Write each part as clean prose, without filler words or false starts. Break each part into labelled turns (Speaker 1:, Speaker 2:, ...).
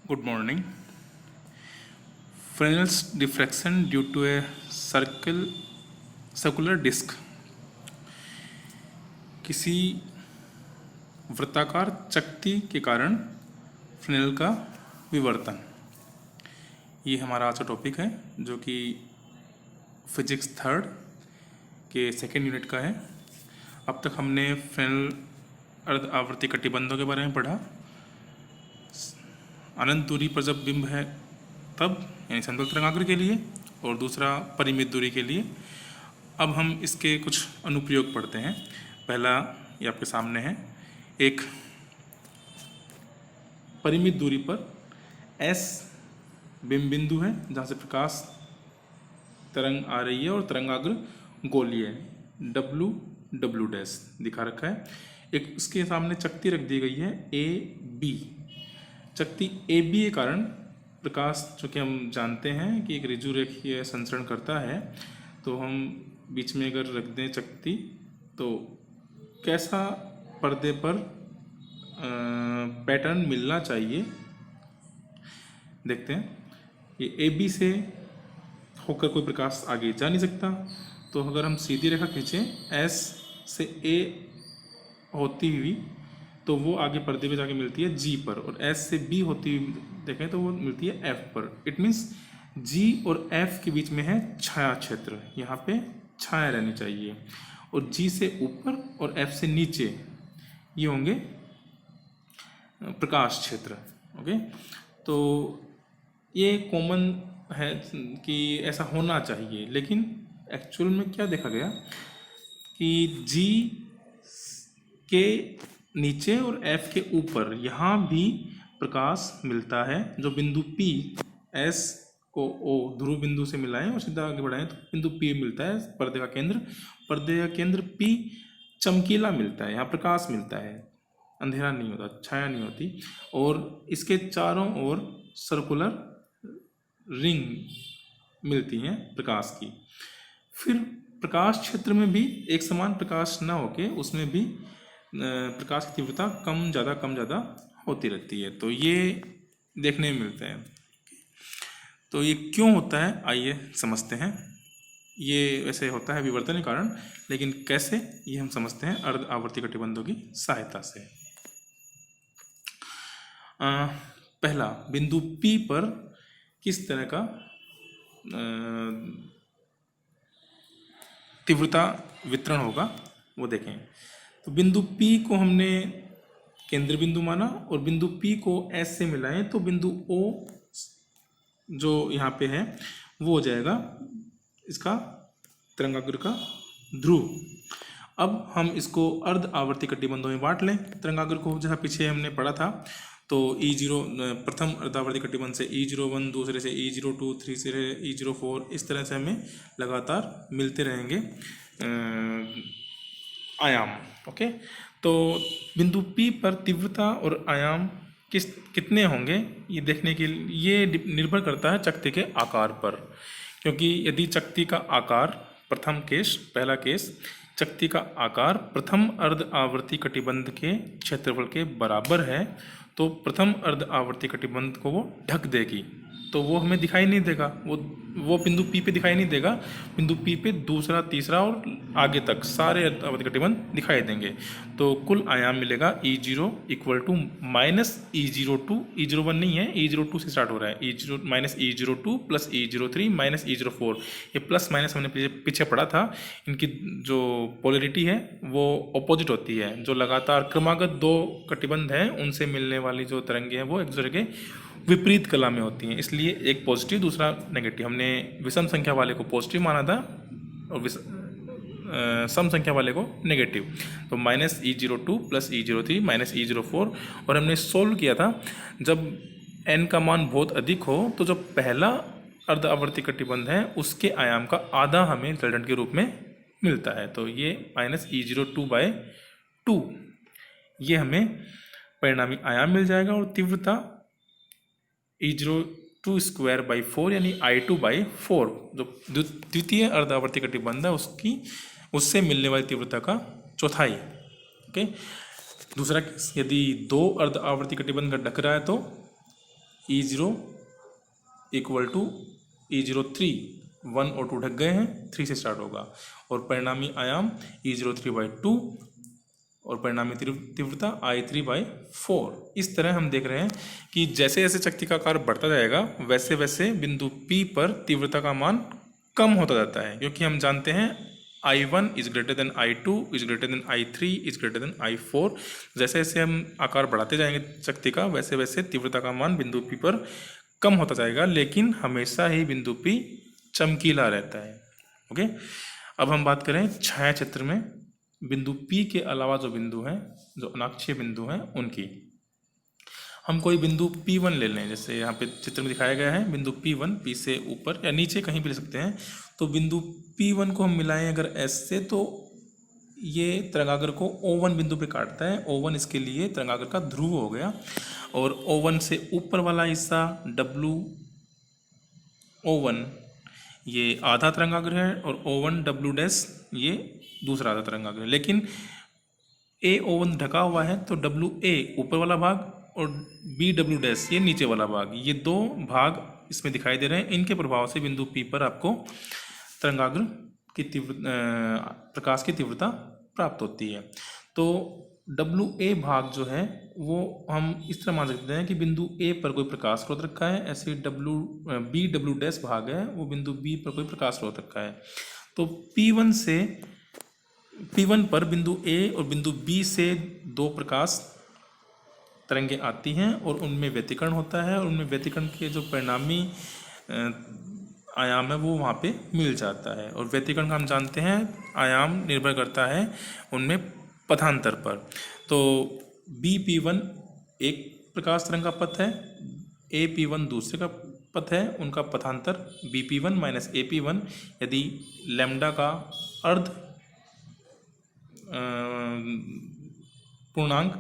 Speaker 1: Good morning. Fresnel's diffraction due to a circular disk. किसी वृत्ताकार चकती के कारण फ्रेनेल का विवर्तन, ये हमारा आज का टॉपिक है जो कि फिजिक्स थर्ड के सेकेंड यूनिट का है। अब तक हमने फ्रेनेल अर्ध आवर्ती कटिबंधों के बारे में पढ़ा। अनंत दूरी पर जब बिंब है तब, यानी समतल तरंगाग्र के लिए, और दूसरा परिमित दूरी के लिए। अब हम इसके कुछ अनुप्रयोग पढ़ते हैं। पहला ये आपके सामने है, एक परिमित दूरी पर S बिंब बिंदु है जहाँ से प्रकाश तरंग आ रही है और तरंगाग्र गोलीय है, W डैश दिखा रखा है। एक उसके सामने चकती रख दी गई है AB। चकती AB के कारण प्रकाश, जो कि हम जानते हैं कि एक ऋजु रेखीय संचरण करता है, तो हम बीच में अगर रख दें चकती तो कैसा पर्दे पर पैटर्न मिलना चाहिए देखते हैं। ये AB से होकर कोई प्रकाश आगे जा नहीं सकता, तो अगर हम सीधी रेखा खींचें S से A होती हुई, तो वो आगे पर्दे पे जाके मिलती है G पर, और S से B होती हुई देखें तो वो मिलती है F पर। इट मीन्स G और F के बीच में है छाया क्षेत्र, यहाँ पे छाया रहनी चाहिए। और G से ऊपर और F से नीचे ये होंगे प्रकाश क्षेत्र। ओके, तो ये कॉमन है कि ऐसा होना चाहिए, लेकिन एक्चुअल में क्या देखा गया कि G के नीचे और F के ऊपर यहाँ भी प्रकाश मिलता है। जो बिंदु P, S को O ध्रुव बिंदु से मिलाएं और सीधा आगे बढ़ाएं तो बिंदु P मिलता है, पर्दे का केंद्र। पर्दे का केंद्र P चमकीला मिलता है, यहाँ प्रकाश मिलता है, अंधेरा नहीं होता, छाया नहीं होती। और इसके चारों ओर सर्कुलर रिंग मिलती हैं प्रकाश की। फिर प्रकाश क्षेत्र में भी एक समान प्रकाश न होके उसमें भी प्रकाश की तीव्रता कम ज़्यादा होती रहती है, तो ये देखने में मिलते हैं। तो ये क्यों होता है आइए समझते हैं। ये वैसे होता है विवर्तन के कारण, लेकिन कैसे ये हम समझते हैं अर्ध आवर्ती कटिबंधों की सहायता से। पहला, बिंदु P पर किस तरह का तीव्रता वितरण होगा वो देखें। तो बिंदु P को हमने केंद्र बिंदु माना और बिंदु P को S से मिलाएं तो बिंदु O जो यहाँ पे है वो हो जाएगा इसका तरंगाग्र का ध्रुव। अब हम इसको अर्ध आवर्ती कटिबंधों में बांट लें तरंगाग्र को, जहाँ पीछे हमने पढ़ा था। तो E0 प्रथम अर्धावर्ती कटिबंध से E01, दूसरे से E02, तीसरे से E04, इस तरह से हमें लगातार मिलते रहेंगे आयाम। ओके, तो बिंदु P पर तीव्रता और आयाम कितने होंगे ये देखने के लिए ये निर्भर करता है चकती के आकार पर। क्योंकि यदि चकती का आकार, पहला केस, चकती का आकार प्रथम अर्ध आवर्ती कटिबंध के क्षेत्रफल के बराबर है, तो प्रथम अर्ध आवर्ती कटिबंध को वो ढक देगी, तो वो हमें दिखाई नहीं देगा, वो बिंदु P पे दिखाई नहीं देगा। बिंदु P पे दूसरा, तीसरा और आगे तक सारे अर्ध आवर्ती कटिबंध दिखाई देंगे। तो कुल आयाम मिलेगा E0 equal to minus E02, E01 नहीं है, E02 से स्टार्ट हो रहा है, E0 minus E02 plus E03 minus E04। ये प्लस माइनस हमने पीछे पढ़ा था, इनकी जो पोलरिटी है वो ऑपोजिट होती है। जो लगातार क्रमागत दो कटिबंध हैं उनसे मिलने वाली जो तरंगे हैं वो एक दूसरे के विपरीत कला में होती हैं, इसलिए एक पॉजिटिव दूसरा नेगेटिव। हमने विषम संख्या वाले को पॉजिटिव माना था और सम संख्या वाले को नेगेटिव। तो minus E02 plus E03 minus E04। और हमने सोल्व किया था, जब n का मान बहुत अधिक हो तो जो पहला अर्ध आवर्ती कटिबंध है उसके आयाम का आधा हमें रिजल्टेंट के रूप में मिलता है। तो ये माइनस E02/2 ये हमें परिणामी आयाम मिल जाएगा, और तीव्रता E02 स्क्वायर बाई 4 यानी I2/4 जो द्वितीय अर्धावर्ती कटिबंध है उससे मिलने वाली तीव्रता का चौथाई। ओके, दूसरा केस, यदि दो अर्ध आवर्ती कटिबंध ढक रहा है तो E0 इक्वल टू E03, 1 और 2 ढक गए हैं, 3 से स्टार्ट होगा। और परिणामी आयाम E03/2 और परिणामी तीव्रता I3/4। इस तरह हम देख रहे हैं कि जैसे जैसे शक्ति का आकार बढ़ता जाएगा वैसे वैसे बिंदु P पर तीव्रता का मान कम होता जाता है, क्योंकि हम जानते हैं I1 is greater than I2 is greater than I3 is greater than I4। जैसे जैसे हम आकार बढ़ाते जाएंगे शक्ति का वैसे वैसे तीव्रता का मान बिंदु P पर कम होता जाएगा, लेकिन हमेशा ही बिंदु P चमकीला रहता है। ओके, अब हम बात करें छाया क्षेत्र में बिंदु P के अलावा जो बिंदु हैं, जो अनाक्षीय बिंदु हैं, उनकी। हम कोई बिंदु P1 ले लें, जैसे यहाँ पे चित्र में दिखाया गया है बिंदु P1, P से ऊपर या नीचे कहीं भी ले सकते हैं। तो बिंदु P1 को हम मिलाएं अगर S से, तो ये तरंगाग्र को O1 बिंदु पे काटता है। O1 इसके लिए तरंगाग्र का ध्रुव हो गया। और O1 से ऊपर वाला हिस्सा WO1 ये आधा तरंगाग्र है, और O1 W' ये दूसरा आधा तरंगाग्र है। लेकिन AO1 ढका हुआ है, तो WA ऊपर वाला भाग और BW' ये नीचे वाला भाग, ये दो भाग इसमें दिखाई दे रहे हैं। इनके प्रभाव से बिंदु P पर आपको तरंगाग्र की प्रकाश की तीव्रता प्राप्त होती है। तो WA भाग जो है वो हम इस तरह मान सकते हैं कि बिंदु A पर कोई प्रकाश स्रोत रखा है, ऐसे BW' भाग है वो बिंदु B पर कोई प्रकाश स्रोत रखा है। तो P1 पर बिंदु A और बिंदु B से दो प्रकाश तरंगें आती हैं और उनमें व्यतिकरण होता है, और उनमें व्यतिकरण के जो परिणामी आयाम है वो वहाँ पे मिल जाता है। और व्यतिकरण का हम जानते हैं आयाम निर्भर करता है उनमें पथांतर पर। तो BP1 एक प्रकाश तरंग का पथ है, AP1 दूसरे का पथ है, उनका पथांतर BP1 माइनस AP1। यदि लैम्डा का अर्ध पूर्णांक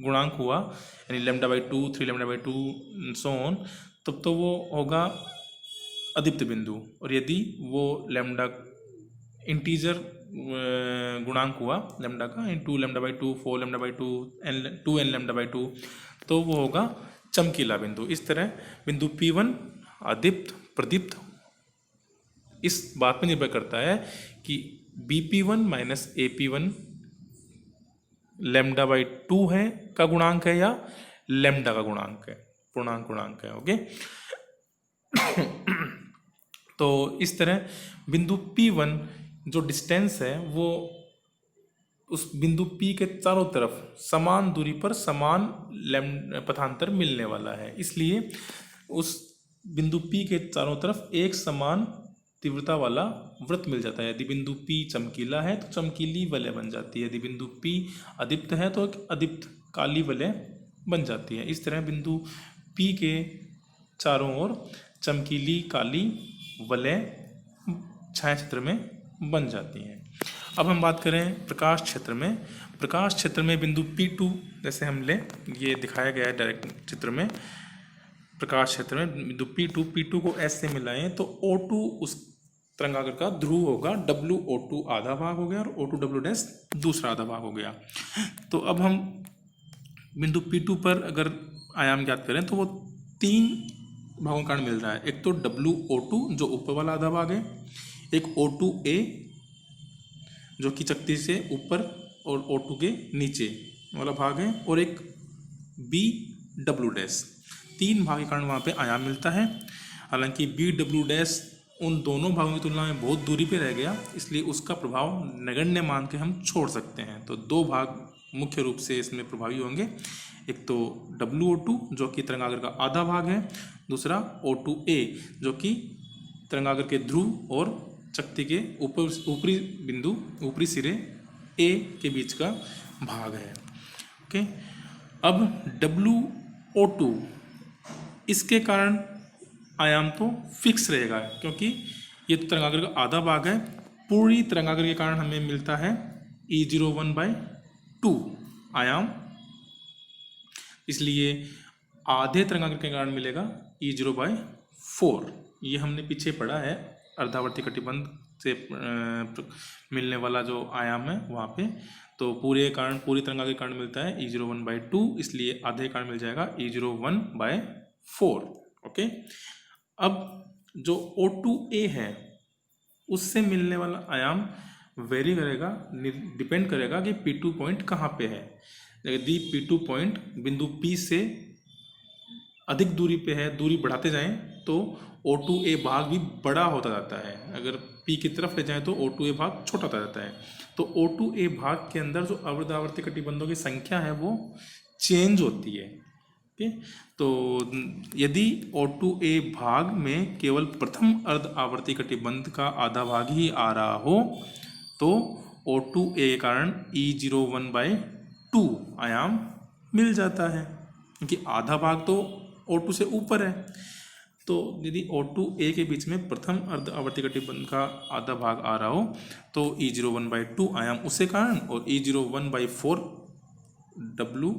Speaker 1: गुणांक हुआ, यानी λ/2, 3 λ/2 सो ऑन, तब तो वो होगा अदीप्त बिंदु। और यदि वो लैम्डा इंटीजर गुणांक हुआ लैम्डा का, 2 λ/2, 4 λ/2, 2n λ/2, तो वो होगा चमकीला बिंदु। इस तरह बिंदु P1 अदीप्त प्रदीप्त इस बात पर निर्भर करता है कि BP1 माइनस AP1 λ/2 है का गुणांक है या लैम्डा का गुणांक है, पूर्णांक गुणांक है। ओके, तो इस तरह बिंदु P1 जो डिस्टेंस है वो उस बिंदु P के चारों तरफ समान दूरी पर समान पथांतर मिलने वाला है, इसलिए उस बिंदु P के चारों तरफ एक समान तीव्रता वाला वृत्त मिल जाता है। यदि बिंदु P चमकीला है तो चमकीली वलय बन जाती है, यदि बिंदु P अदीप्त है तो एक अदीप्त काली वलय बन जाती है। इस तरह बिंदु P के चारों ओर चमकीली काली वलय छाया क्षेत्र में बन जाती हैं। अब हम बात करें प्रकाश क्षेत्र में। प्रकाश क्षेत्र में बिंदु P2 जैसे हम लें, ये दिखाया गया है डायरेक्ट चित्र में। प्रकाश क्षेत्र में बिंदु P2 को S से मिलाएं तो O2 उस तरंगाग्र का ध्रुव होगा, WO2 आधा भाग हो गया और O2W' दूसरा आधा भाग हो गया। तो अब हम बिंदु P2 पर अगर आयाम ज्ञात करें तो वो 3 भागों का कारण मिल रहा है। एक तो WO2 जो ऊपर वाला आधा भाग है, एक O2A जो कि चकती से ऊपर और O2 के नीचे वाला भाग है, और एक BW'। 3 भाग के कारण वहाँ पे आयाम मिलता है। हालांकि BW' उन दोनों भागों की तुलना में बहुत दूरी पे रह गया, इसलिए उसका प्रभाव नगण्य मान के हम छोड़ सकते हैं। तो 2 भाग मुख्य रूप से इसमें प्रभावी होंगे, एक तो WO2 जो कि तरंगाग्र का आधा भाग है, दूसरा O2A जो कि तरंगाग्र के ध्रुव और चकती के ऊपरी बिंदु ऊपरी सिरे A के बीच का भाग है। ओके, अब WO2 इसके कारण आयाम तो फिक्स रहेगा, क्योंकि ये तो तरंगाग्र का आधा भाग है। पूरी तरंगाग्र के कारण हमें मिलता है E01/2 आयाम, इसलिए आधे तरंगाग्र के कारण मिलेगा E0/4। ये हमने पीछे पढ़ा है अर्धावर्ती कटिबंध से मिलने वाला जो आयाम है वहाँ पे। तो पूरी तरंगाग्र के कारण मिलता है E01/2, इसलिए आधे कारण मिल जाएगा E01/4। 4। ओके, अब जो O2A है उससे मिलने वाला आयाम वेरी करेगा, डिपेंड करेगा कि P2 पॉइंट कहाँ पे है। यदि P2 पॉइंट बिंदु P से अधिक दूरी पे है, दूरी बढ़ाते जाएं तो O2A भाग भी बड़ा होता जाता है। अगर P की तरफ ले जाएं तो O2A भाग छोटा होता जाता है। तो O2A भाग के अंदर जो अर्धावर्ती कटिबंधों की संख्या है वो चेंज होती है। ओके, तो यदि O2A भाग में केवल प्रथम अर्ध आवर्ती कटिबंध का आधा भाग ही आ रहा हो तो O2A के कारण E01/2 आयाम मिल जाता है, क्योंकि आधा भाग तो O2 से ऊपर है। तो यदि O2A के बीच में प्रथम अर्ध आवर्ती कटिबंध का आधा भाग आ रहा हो तो E01/2 आयाम उसके कारण, और E01/4 W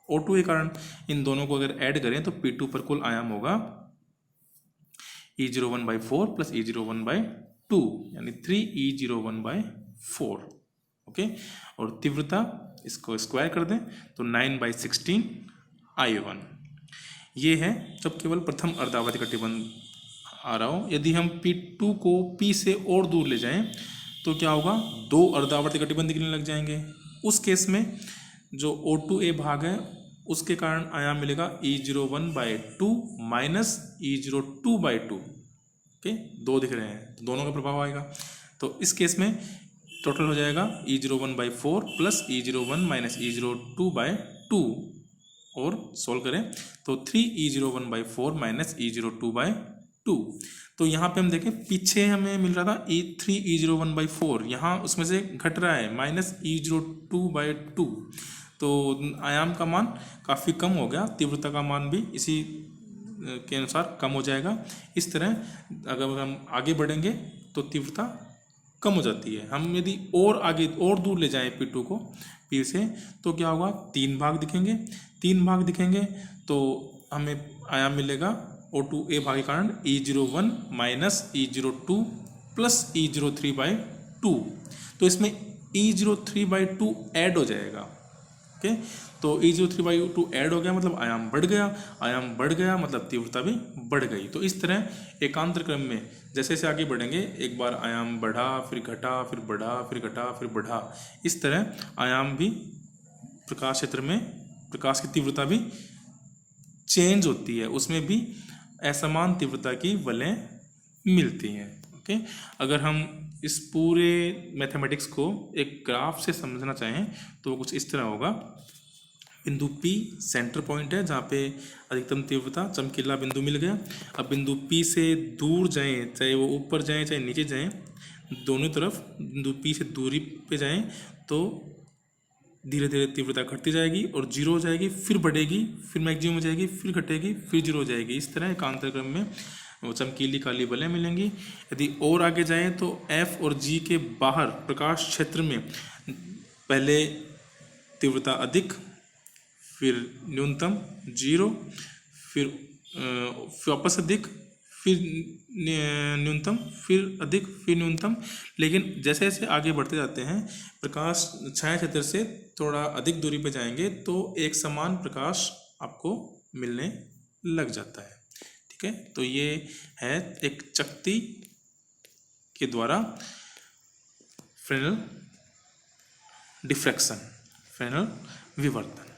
Speaker 1: O2 के कारण। इन दोनों को अगर ऐड करें तो P2 पर कुल आयाम होगा E01/4 प्लस E01/2 यानी 3E01/4। ओके, और तीव्रता इसको स्क्वायर कर दें तो 9/16 I1। ये है जब केवल प्रथम अर्धावर्ती कटिबंध आ रहा हो। यदि हम P2 को P से और दूर ले जाएं तो क्या होगा, 2 अर्धावर्ती कटिबंध निकलने लग जाएंगे। उस केस में जो O2A भाग है उसके कारण आयाम मिलेगा E01/2 माइनस E02/2। ओके, 2 दिख रहे हैं तो दोनों का प्रभाव आएगा। तो इस केस में टोटल हो जाएगा E01/4 plus E01 minus E02/2, और सोल्व करें तो 3E01/4 माइनस E02/2। तो यहाँ पे हम देखें, पीछे हमें मिल रहा था E3E01/4, यहाँ उसमें से घट रहा है माइनस E02/2। तो आयाम का मान काफ़ी कम हो गया, तीव्रता का मान भी इसी के अनुसार कम हो जाएगा। इस तरह अगर हम आगे बढ़ेंगे तो तीव्रता कम हो जाती है। हम यदि और आगे और दूर ले जाएं P2 को P से तो क्या होगा, 3 भाग दिखेंगे। 3 भाग दिखेंगे तो हमें आयाम मिलेगा O2A भाग के कारण E01 minus E02 plus E03/2। तो इसमें E03/2 ऐड हो जाएगा। ओके, तो E03/2 ऐड हो गया मतलब आयाम बढ़ गया, आयाम बढ़ गया मतलब तीव्रता भी बढ़ गई। तो इस तरह एकांतर क्रम में जैसे जैसे आगे बढ़ेंगे, एक बार आयाम बढ़ा, फिर घटा, फिर बढ़ा, फिर घटा, फिर बढ़ा, इस तरह आयाम भी प्रकाश क्षेत्र में प्रकाश की तीव्रता भी चेंज होती है, उसमें भी असमान तीव्रता की वलय मिलती हैं। ओके, अगर हम इस पूरे मैथमेटिक्स को एक ग्राफ से समझना चाहें तो वो कुछ इस तरह होगा। बिंदु P सेंटर पॉइंट है जहाँ पे अधिकतम तीव्रता, चमकीला बिंदु मिल गया। अब बिंदु P से दूर जाएं, चाहे वो ऊपर जाएं चाहे नीचे जाएं, दोनों तरफ बिंदु P से दूरी पे जाएं तो धीरे धीरे तीव्रता घटती जाएगी और जीरो हो जाएगी, फिर बढ़ेगी, फिर मैक्सिमम हो जाएगी, फिर घटेगी, फिर जीरो हो जाएगी। इस तरह एकांतर क्रम में वो चमकीली काली बलें मिलेंगी। यदि और आगे जाएं तो F और G के बाहर प्रकाश क्षेत्र में पहले तीव्रता अधिक, फिर न्यूनतम जीरो, फिर वापस अधिक, फिर न्यूनतम, फिर अधिक, फिर न्यूनतम। लेकिन जैसे जैसे आगे बढ़ते जाते हैं प्रकाश छाया क्षेत्र से थोड़ा अधिक दूरी पर जाएंगे तो एक समान प्रकाश आपको मिलने लग जाता है। ठीक है, तो ये है एक चकती के द्वारा फ्रेनेल डिफ्रैक्शन, फ्रेनेल विवर्तन।